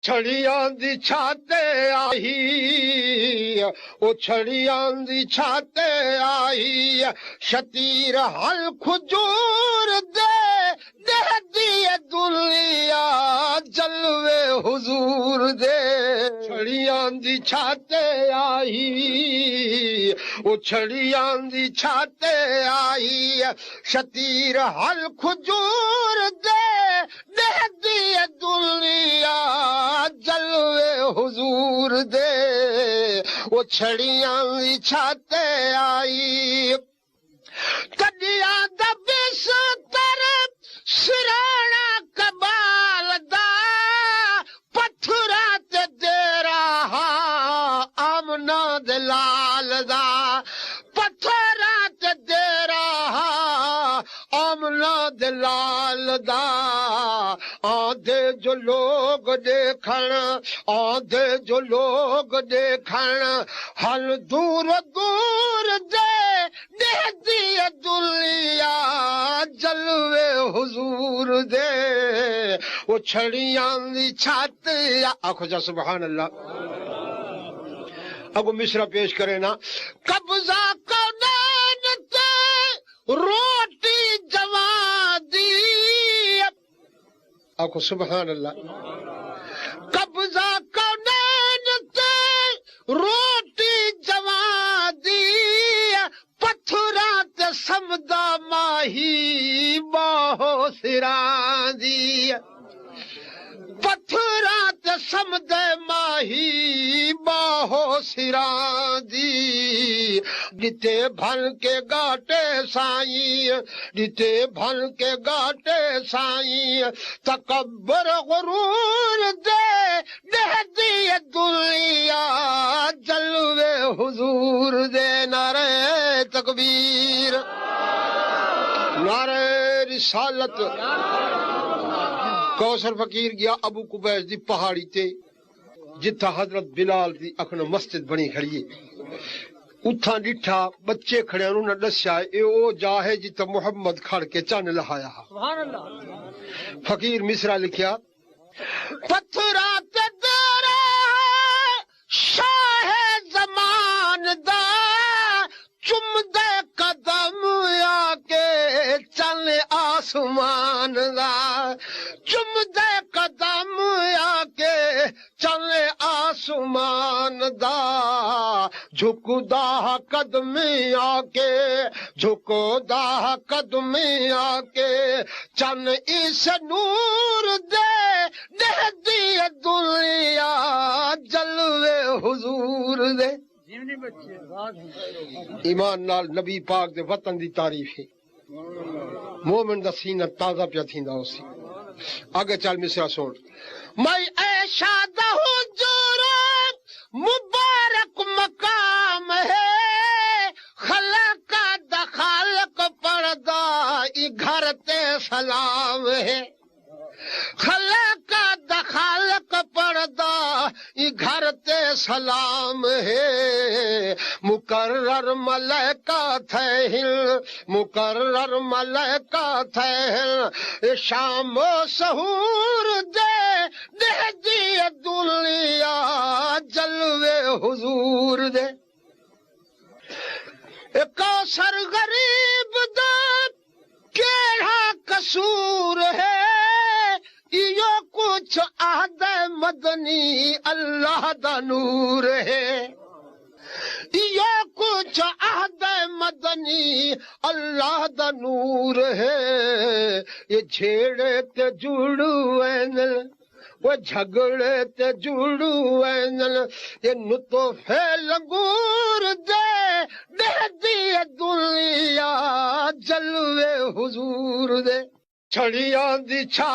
چھڑیاں دی چھاتے آئی او چھڑیاں دی چھاتے آئی شتیر حل کھجور دے دی دنیا جلوے حضور دے چھڑیاں دی چھاتے آئی او چھڑیاں دی چھاتے آئی شتیر حل کھجور دے دی دنیا جلوے حضور دے وہ چھڑیاں دی چھاتے آئی کڈیاں دا بستر سرانا کبال دا پتھرا تے دیرا آمنا دلال دا پتھرا تے دیرا آمنا دلال دا آدھے جو لوگ دیکھن آدھے جو لوگ دیکھن ہل دور دور دے دی دنیا جلوے حضور دے وہ چھڑیاں دی چھت آخو جا سبحان اللہ اگو مصرع پیش کرے نا قبضہ کونین تے روٹی جوان دی آخو سبحان اللہ قبضہ کونین تے روٹی جوان دی پتھرات سمدہ ماہی باہو سران دی پتھرات سمدہ ماہی باہو سران دی ڈٹے بھن کے گاٹے سائیں ڈٹے بھن کے گاٹے سائیں تکبر غرور دے دی دنیا جلوے حضور دے نعرہ تکبیر نعرہ رسالت کوثر فقیر گیا ابو قبیس دی پہاڑی تے جتھا حضرت بلال دی اکھنو مسجد بنی کھڑی ہے اتھا ڈٹھا بچے کھڑے انہوں نے دسیا اے او جا ہے جتھا محمد کھڑ کے چن لہایا سبحان اللہ فقیر مصرع لکھیا پتھرات درا شاہ زمان دا چم دے قدم آ کے چل آسمان دا چم دے قدم آ کے چل آسمان دا جھکو دا قدم آ کے جھکو دا قدم آ کے چن اس نور دے دی دنیا جلوے حضور دے ایمان نال نبی پاک دے وطن دی تعریف ہے مومن دا سینہ تازہ پیا تھیندا ہوسی آگے چل مصرع سن میں ایشا دا حضور مبارک مقام ہے خلق دا خالق پردہ ای گھر تے سلام ہے خلق دا خالق پردہ ای گھر تے سلام ہے مقرر ملائکہ تھہل مقرر ملائکہ تھہل شام و سحور دے دی دنیا جلوے حضور دے کوثر غریب دا کیڑا قصور ہے یہ کچھ عہد مدنی اللہ دا نور ہے یہ کچھ عہد مدنی اللہ دا نور ہے یہ جھیڑے تے جڑو اینل وہ جھگڑے تے جڑو اینل یہ نطفے لنگور دے دی دنیا جلوے حضور دے چھڑیاں دی چھات